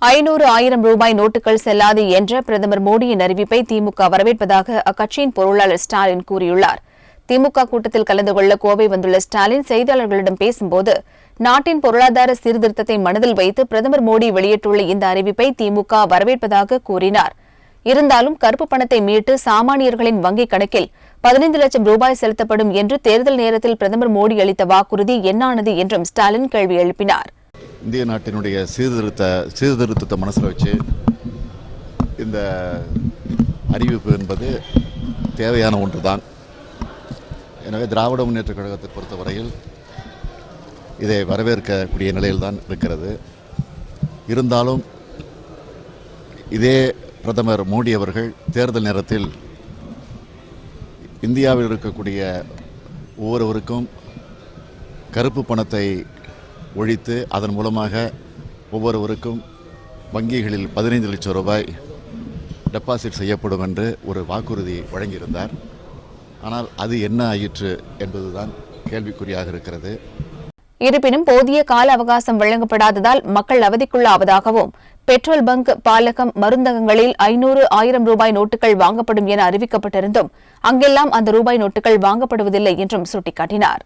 500,000 ரூபாய் நோட்டுகள் செல்லாது என்ற பிரதமர் மோடியின் அறிவிப்பை திமுக வரவேற்பதாக அக்கட்சியின் பொருளாளர் ஸ்டாலின் கூறியுள்ளார். திமுக கூட்டத்தில் கலந்து கொள்ள கோவை வந்துள்ள ஸ்டாலின் செய்தியாளர்களிடம் பேசும்போது, நாட்டின் பொருளாதார சீர்திருத்தத்தை மனதில் வைத்து பிரதமர் மோடி வெளியிட்டுள்ள இந்த அறிவிப்பை திமுக வரவேற்பதாக கூறினார். இருந்தாலும் கருப்பு பணத்தை மீட்டு சாமானியர்களின் வங்கிக் கணக்கில் 15 லட்சம் ரூபாய் செலுத்தப்படும் என்று தேர்தல் நேரத்தில் பிரதமர் மோடி அளித்த வாக்குறுதி என்னானது என்றும் ஸ்டாலின் கேள்வி எழுப்பினார். இந்திய நாட்டினுடைய சீர்திருத்தத்தை மனசில் வச்சு இந்த அறிவிப்பு என்பது தேவையான ஒன்றுதான். எனவே திராவிட முன்னேற்றக் கழகத்தை பொறுத்தவரையில் இதை வரவேற்கக்கூடிய நிலையில்தான் இருக்கிறது. இருந்தாலும் இதே பிரதமர் மோடி அவர்கள் தேர்தல் நேரத்தில் இந்தியாவில் இருக்கக்கூடிய ஒவ்வொருவருக்கும் கருப்பு பணத்தை ஒழித்து அதன் மூலமாக ஒவ்வொருவருக்கும் வங்கிகளில் 15 லட்சம் ரூபாய் டெபாசிட் செய்யப்படும் என்று ஒரு வாக்குறுதி வழங்கியிருந்தார். ஆனால் அது என்ன ஆயிற்று என்பதுதான் கேள்விக்குறியாக இருக்கிறது. இருப்பினும் போதிய கால அவகாசம் வழங்கப்படாததால் மக்கள் அவதிக்குள்ளாவதாகவும், பெட்ரோல் பங்க், பாலகம், மருந்தகங்களில் 500,000 ரூபாய் நோட்டுகள் வாங்கப்படும் என அறிவிக்கப்பட்டிருந்தும் அங்கெல்லாம் அந்த ரூபாய் நோட்டுகள் வாங்கப்படுவதில்லை என்றும் சுட்டிக்காட்டினார்.